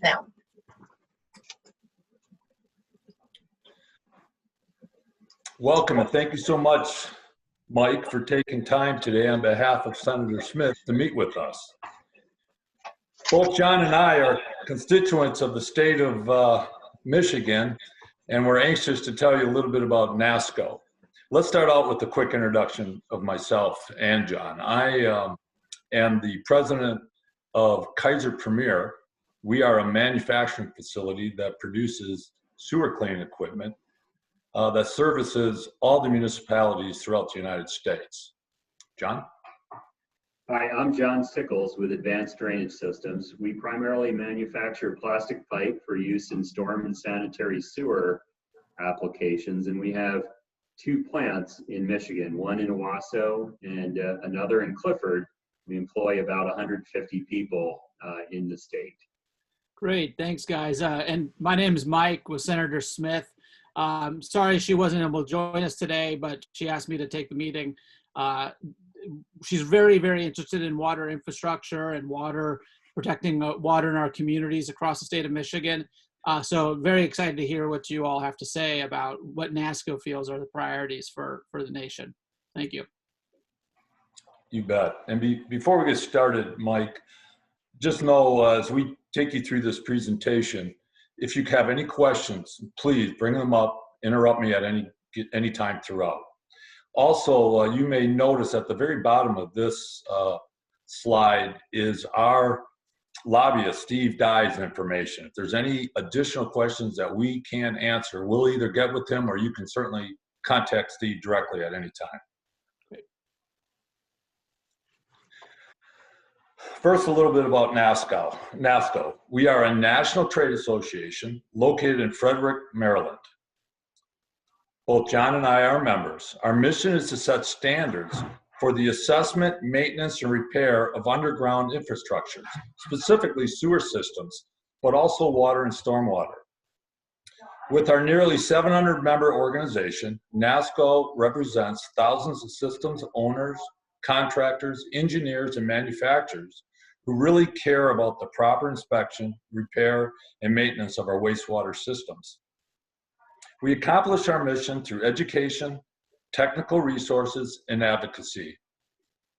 now. Welcome, and thank you so much, Mike, for taking time today on behalf of Senator Smith to meet with us. Both John and I are constituents of the state of Michigan, and we're anxious to tell you a little bit about NASSCO. Let's start out with a quick introduction of myself and John. I am the president of Kaiser Premier. We are a manufacturing facility that produces sewer cleaning equipment that services all the municipalities throughout the United States. John? Hi, I'm John Sickles with Advanced Drainage Systems. We primarily manufacture plastic pipe for use in storm and sanitary sewer applications, and we have 2 plants in Michigan, one in Owasso and another in Clifford. We employ about 150 people in the state. Great, thanks guys. And my name is Mike with Senator Smith. Sorry she wasn't able to join us today, but she asked me to take the meeting. She's very, very interested in water infrastructure and protecting water in our communities across the state of Michigan. So very excited to hear what you all have to say about what NASSCO feels are the priorities for the nation. Thank you. You bet. And before we get started, Mike, just know as we take you through this presentation, if you have any questions, please bring them up, interrupt me at any time throughout. Also, you may notice at the very bottom of this slide is our lobbyist, Steve Dye's information. If there's any additional questions that we can answer, we'll either get with him or you can certainly contact Steve directly at any time. Great. First, a little bit about NASSCO. We are a national trade association located in Frederick, Maryland. Both John and I are members. Our mission is to set standards for the assessment, maintenance, and repair of underground infrastructures, specifically sewer systems, but also water and stormwater. With our nearly 700 member organization, NASSCO represents thousands of systems owners, contractors, engineers, and manufacturers who really care about the proper inspection, repair, and maintenance of our wastewater systems. We accomplish our mission through education, technical resources, and advocacy.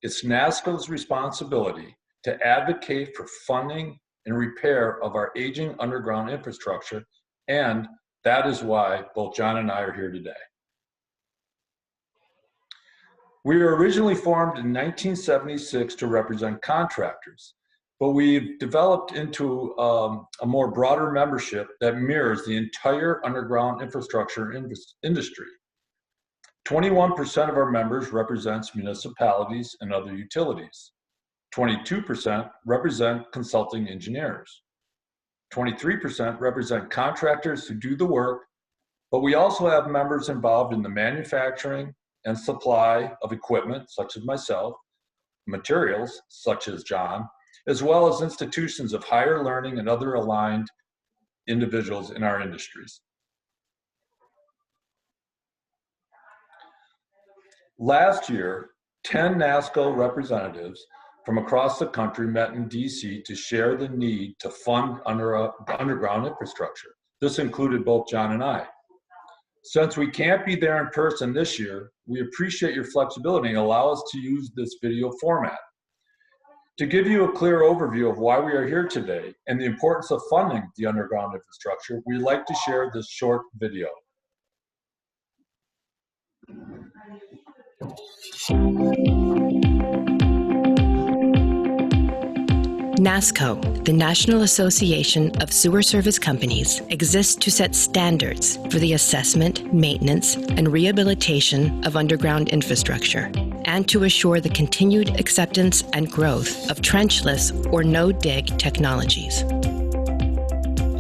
It's NASSCO's responsibility to advocate for funding and repair of our aging underground infrastructure, and that is why both John and I are here today. We were originally formed in 1976 to represent contractors, but we've developed into a more broader membership that mirrors the entire underground infrastructure industry. 21% of our members represents municipalities and other utilities. 22% represent consulting engineers. 23% represent contractors who do the work, but we also have members involved in the manufacturing and supply of equipment, such as myself, materials, such as John, as well as institutions of higher learning and other aligned individuals in our industries. Last year, 10 NASSCO representatives from across the country met in DC to share the need to fund underground infrastructure. This included both John and I. Since we can't be there in person this year, we appreciate your flexibility and allow us to use this video format. To give you a clear overview of why we are here today and the importance of funding the underground infrastructure, we'd like to share this short video. NASSCO, the National Association of Sewer Service Companies, exists to set standards for the assessment, maintenance, and rehabilitation of underground infrastructure, and to assure the continued acceptance and growth of trenchless or no-dig technologies.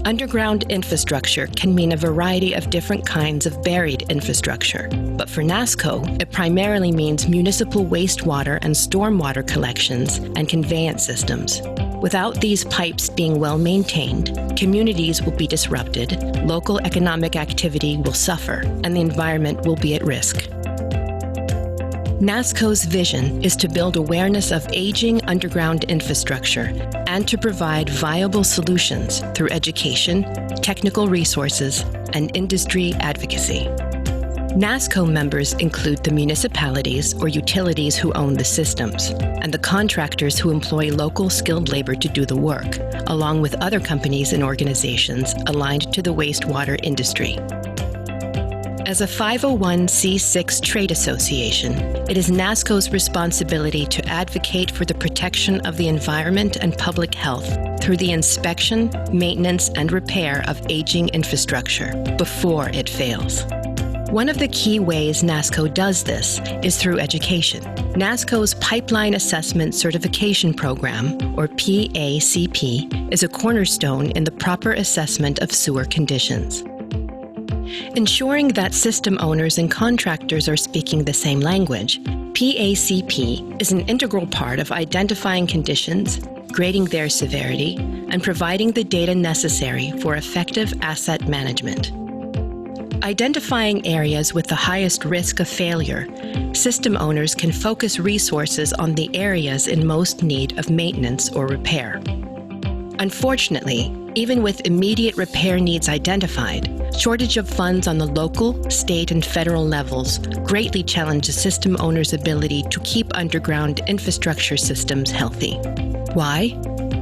Underground infrastructure can mean a variety of different kinds of buried infrastructure, but for NASSCO, it primarily means municipal wastewater and stormwater collections and conveyance systems. Without these pipes being well maintained, communities will be disrupted, local economic activity will suffer, and the environment will be at risk. NASSCO's vision is to build awareness of aging underground infrastructure and to provide viable solutions through education, technical resources, and industry advocacy. NASSCO members include the municipalities or utilities who own the systems, and the contractors who employ local skilled labor to do the work, along with other companies and organizations aligned to the wastewater industry. As a 501c6 trade association, it is NASSCO's responsibility to advocate for the protection of the environment and public health through the inspection, maintenance, and repair of aging infrastructure before it fails. One of the key ways NASSCO does this is through education. NASSCO's Pipeline Assessment Certification Program, or PACP, is a cornerstone in the proper assessment of sewer conditions. Ensuring that system owners and contractors are speaking the same language, PACP is an integral part of identifying conditions, grading their severity, and providing the data necessary for effective asset management. Identifying areas with the highest risk of failure, system owners can focus resources on the areas in most need of maintenance or repair. Unfortunately, even with immediate repair needs identified, shortage of funds on the local, state, and federal levels greatly challenge a system owner's ability to keep underground infrastructure systems healthy. Why?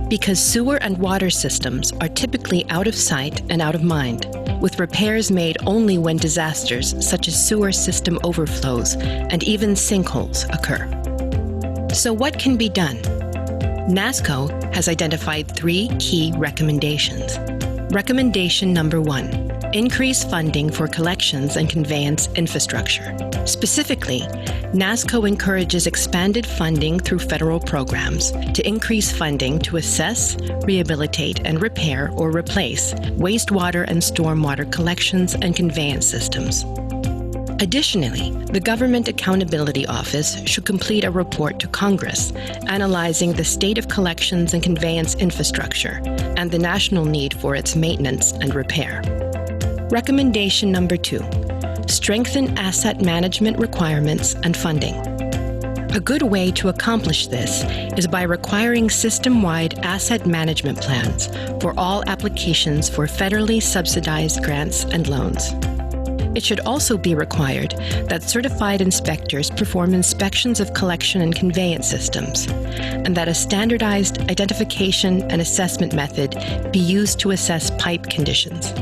Because sewer and water systems are typically out of sight and out of mind, with repairs made only when disasters such as sewer system overflows and even sinkholes occur. So what can be done? NASSCO has identified 3 key recommendations. Recommendation number 1, increase funding for collections and conveyance infrastructure. Specifically, NASSCO encourages expanded funding through federal programs to increase funding to assess, rehabilitate, and repair or replace wastewater and stormwater collections and conveyance systems. Additionally, the Government Accountability Office should complete a report to Congress analyzing the state of collections and conveyance infrastructure and the national need for its maintenance and repair. Recommendation number 2, strengthen asset management requirements and funding. A good way to accomplish this is by requiring system-wide asset management plans for all applications for federally subsidized grants and loans. It should also be required that certified inspectors perform inspections of collection and conveyance systems, and that a standardized identification and assessment method be used to assess pipe conditions.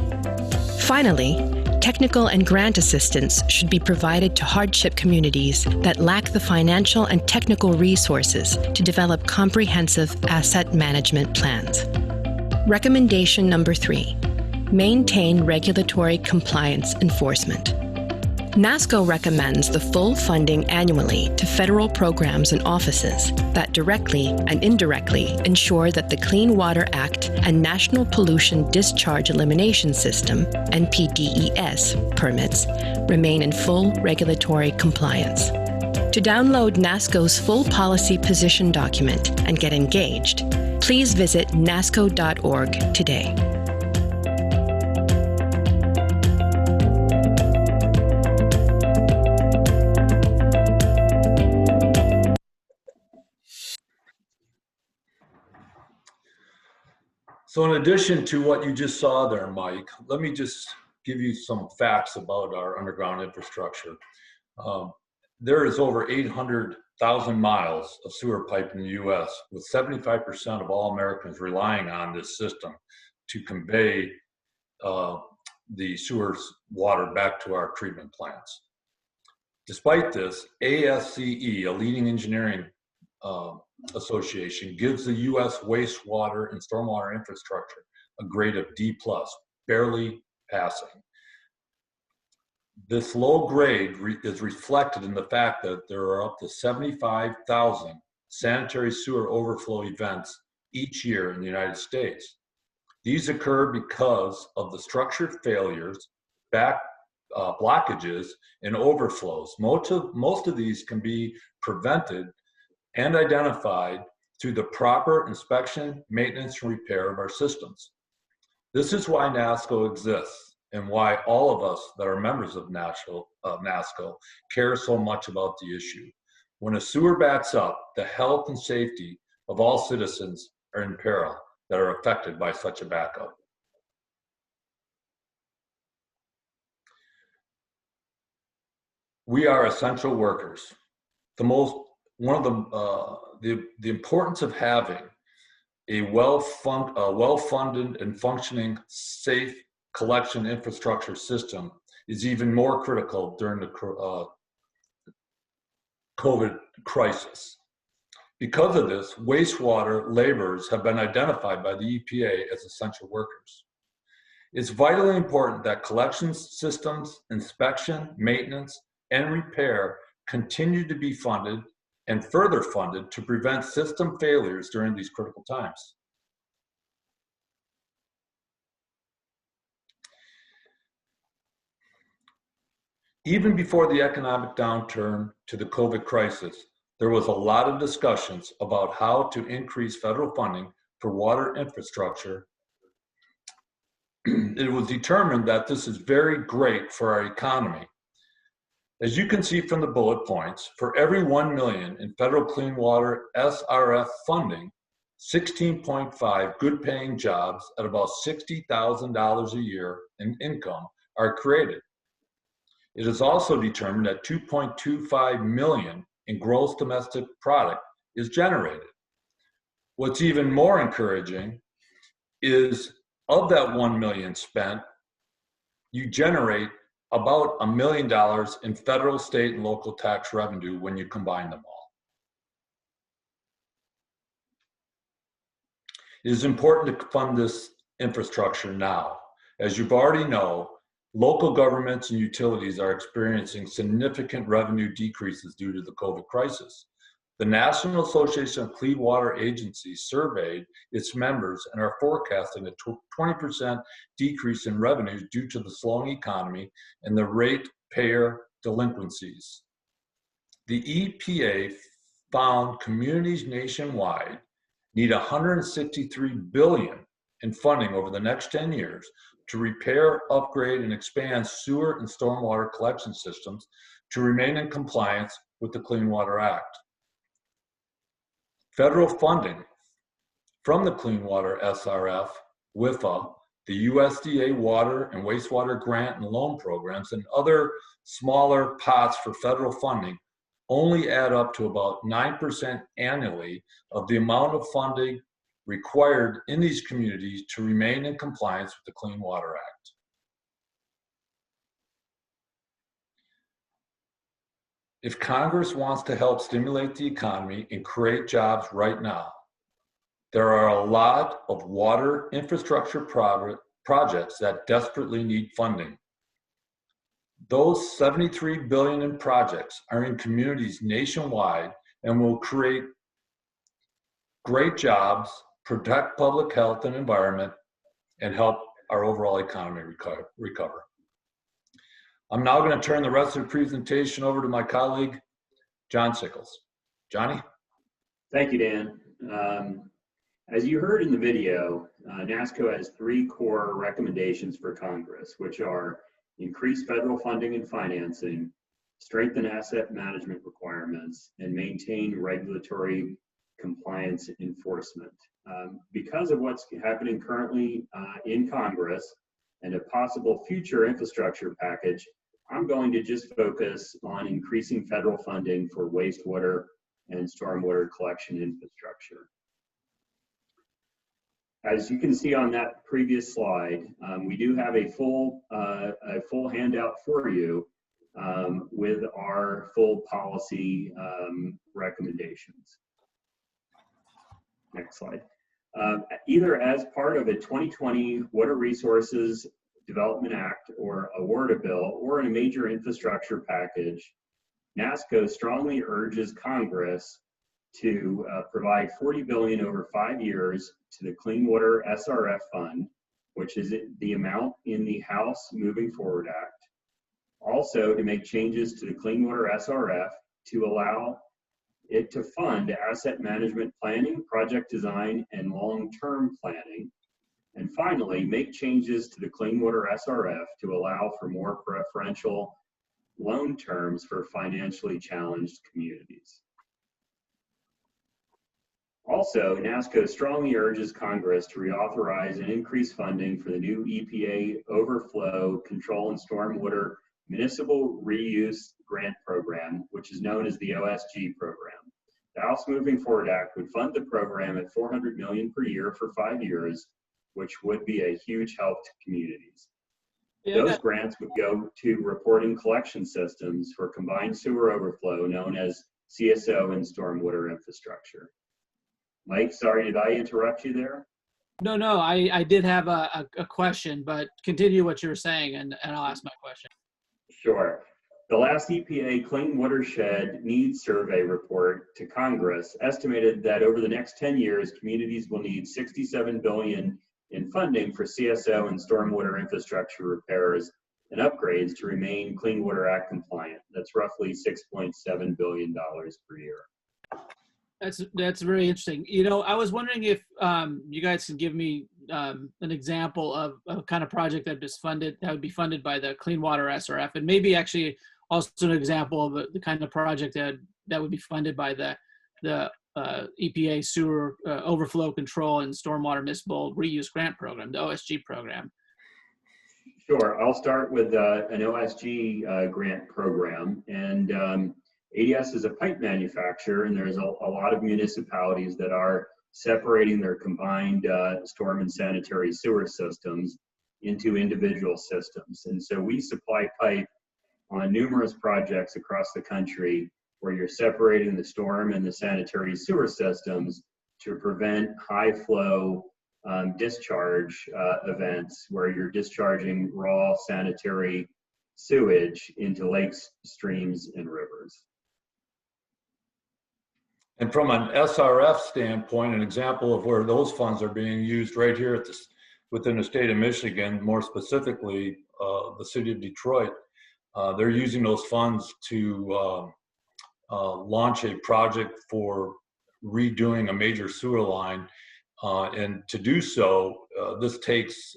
Finally, technical and grant assistance should be provided to hardship communities that lack the financial and technical resources to develop comprehensive asset management plans. Recommendation number 3, maintain regulatory compliance enforcement. NASSCO recommends the full funding annually to federal programs and offices that directly and indirectly ensure that the Clean Water Act and National Pollution Discharge Elimination System (NPDES) permits remain in full regulatory compliance. To download NASSCO's full policy position document and get engaged, please visit nassco.org today. So in addition to what you just saw there, Mike, let me just give you some facts about our underground infrastructure. There is over 800,000 miles of sewer pipe in the US, with 75% of all Americans relying on this system to convey the sewer water back to our treatment plants. Despite this, ASCE, a leading engineering association, gives the U.S. wastewater and stormwater infrastructure a grade of D+, barely passing. This low grade is reflected in the fact that there are up to 75,000 sanitary sewer overflow events each year in the United States. These occur because of the structured failures, blockages, and overflows. Most of these can be prevented and identified through the proper inspection, maintenance, and repair of our systems. This is why NASSCO exists and why all of us that are members of NASSCO care so much about the issue. When a sewer backs up, the health and safety of all citizens are in peril that are affected by such a backup. We are essential workers. One of the importance of having a well-funded and functioning safe collection infrastructure system is even more critical during the COVID crisis. Because of this, wastewater laborers have been identified by the EPA as essential workers. It's vitally important that collection systems, inspection, maintenance, and repair continue to be funded and further funded to prevent system failures during these critical times. Even before the economic downturn to the COVID crisis, there was a lot of discussions about how to increase federal funding for water infrastructure. It was determined that this is very great for our economy. As you can see from the bullet points, for every $1 million in federal clean water SRF funding, 16.5 good paying jobs at about $60,000 a year in income are created. It is also determined that 2.25 million in gross domestic product is generated. What's even more encouraging is of that 1 million spent, you generate about $1 million in federal, state, and local tax revenue when you combine them all. It is important to fund this infrastructure now. As you already know, local governments and utilities are experiencing significant revenue decreases due to the COVID crisis. The National Association of Clean Water Agencies surveyed its members and are forecasting a 20% decrease in revenues due to the slowing economy and the ratepayer delinquencies. The EPA found communities nationwide need $163 billion in funding over the next 10 years to repair, upgrade, and expand sewer and stormwater collection systems to remain in compliance with the Clean Water Act. Federal funding from the Clean Water SRF, WIFA, the USDA water and wastewater grant and loan programs, and other smaller pots for federal funding only add up to about 9% annually of the amount of funding required in these communities to remain in compliance with the Clean Water Act. If Congress wants to help stimulate the economy and create jobs right now, there are a lot of water infrastructure projects that desperately need funding. Those $73 billion in projects are in communities nationwide and will create great jobs, protect public health and environment, and help our overall economy recover. I'm now going to turn the rest of the presentation over to my colleague, John Sickles. Johnny? Thank you, Dan. As you heard in the video, NASSCO has 3 core recommendations for Congress, which are increase federal funding and financing, strengthen asset management requirements, and maintain regulatory compliance enforcement. Because of what's happening currently in Congress and a possible future infrastructure package, I'm going to just focus on increasing federal funding for wastewater and stormwater collection infrastructure. As you can see on that previous slide, we do have a full handout for you with our full policy recommendations. Next slide. Either as part of a 2020 Water Resources Development Act or a WRDA bill or in a major infrastructure package, NASSCO strongly urges Congress to provide $40 billion over 5 years to the Clean Water SRF Fund, which is the amount in the House Moving Forward Act. Also, to make changes to the Clean Water SRF to allow it to fund asset management planning, project design, and long-term planning. And finally, make changes to the Clean Water SRF to allow for more preferential loan terms for financially challenged communities. Also, NASSCO strongly urges Congress to reauthorize and increase funding for the new EPA Overflow Control and Stormwater Municipal Reuse Grant Program, which is known as the OSG program. The House Moving Forward Act would fund the program at $400 million per year for 5 years, which would be a huge help to communities. Those grants would go to reporting collection systems for combined sewer overflow, known as CSO and stormwater infrastructure. Mike, sorry, did I interrupt you there? No, I did have a question, but continue what you were saying and I'll ask my question. Sure. The last EPA Clean Watershed Needs Survey report to Congress estimated that over the next 10 years, communities will need $67 billion in funding for CSO and stormwater infrastructure repairs and upgrades to remain Clean Water Act compliant. That's roughly $6.7 billion per year. That's very interesting. You know, I was wondering if you guys can give me an example of a kind of project that would be funded by the Clean Water SRF, and maybe actually also an example of the kind of project that would be funded by the EPA Sewer Overflow Control and Stormwater Municipal Reuse Grant Program, the OSG program. Sure, I'll start with an OSG grant program, and ADS is a pipe manufacturer, and there's a lot of municipalities that are separating their combined storm and sanitary sewer systems into individual systems. And so we supply pipe on numerous projects across the country where you're separating the storm and the sanitary sewer systems to prevent high flow discharge events where you're discharging raw sanitary sewage into lakes, streams, and rivers. And from an SRF standpoint, an example of where those funds are being used right here at within the state of Michigan, more specifically the city of Detroit, they're using those funds to launch a project for redoing a major sewer line. And to do so, this takes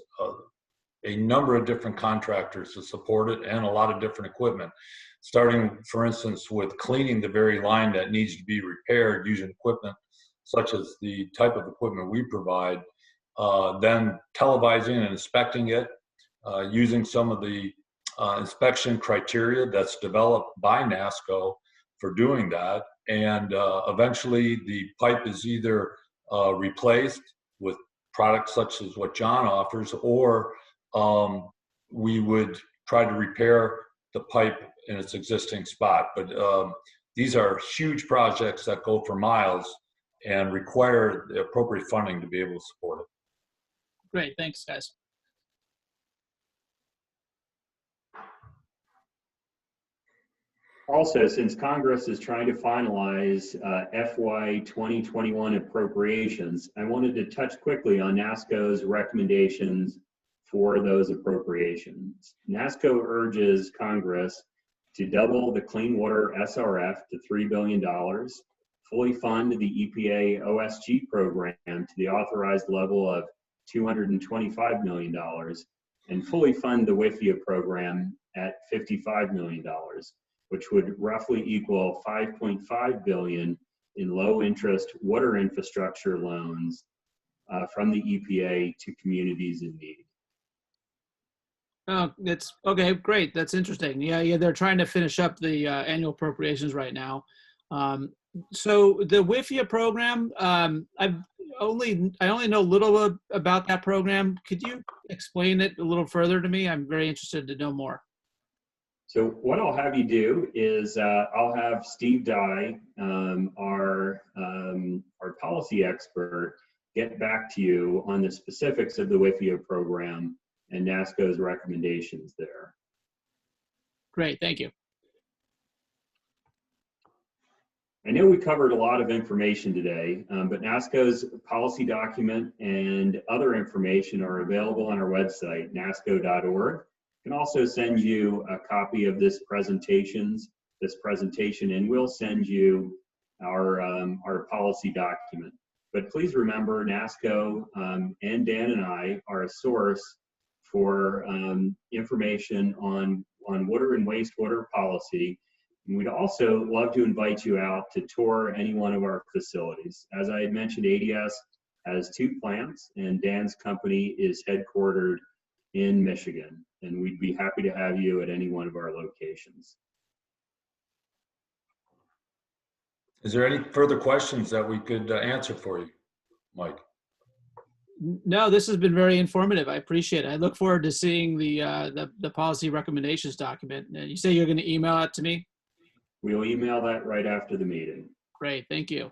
a number of different contractors to support it and a lot of different equipment. Starting, for instance, with cleaning the very line that needs to be repaired using equipment such as the type of equipment we provide, then televising and inspecting it, using some of the inspection criteria that's developed by NASSCO for doing that. And eventually the pipe is either replaced with products such as what John offers, or we would try to repair the pipe in its existing spot. But these are huge projects that go for miles and require the appropriate funding to be able to support it. Great, thanks guys. Also, since Congress is trying to finalize FY 2021 appropriations, I wanted to touch quickly on NASSCO's recommendations for those appropriations. NASSCO urges Congress to double the Clean Water SRF to $3 billion, fully fund the EPA OSG program to the authorized level of $225 million, and fully fund the WIFIA program at $55 million, which would roughly equal $5.5 billion in low-interest water infrastructure loans from the EPA to communities in need. Oh, that's okay. Great. That's interesting. Yeah. They're trying to finish up the annual appropriations right now. So the WIFIA program, I only know a little about that program. Could you explain it a little further to me? I'm very interested to know more. So what I'll have you do is I'll have Steve Dye, our policy expert, get back to you on the specifics of the WIFIA program and NASSCO's recommendations there. Great, thank you. I know we covered a lot of information today, but NASSCO's policy document and other information are available on our website, nassco.org. I can also send you a copy of this presentation, and we'll send you our policy document. But please remember, NASSCO and Dan and I are a source for information on water and wastewater policy, And we'd also love to invite you out to tour any one of our facilities. As I had mentioned, ADS has 2 plants, and Dan's company is headquartered in Michigan, and we'd be happy to have you at any one of our locations. Is there any further questions that we could answer for you, Mike? No, this has been very informative. I appreciate it. I look forward to seeing the policy recommendations document. You say you're going to email it to me? We'll email that right after the meeting. Great, thank you.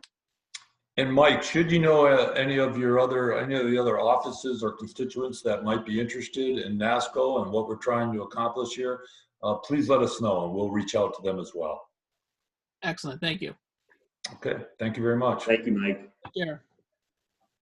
And Mike, should you know any of the other offices or constituents that might be interested in NASSCO and what we're trying to accomplish here, please let us know and we'll reach out to them as well. Excellent, thank you. Okay, thank you very much. Thank you, Mike. Take care.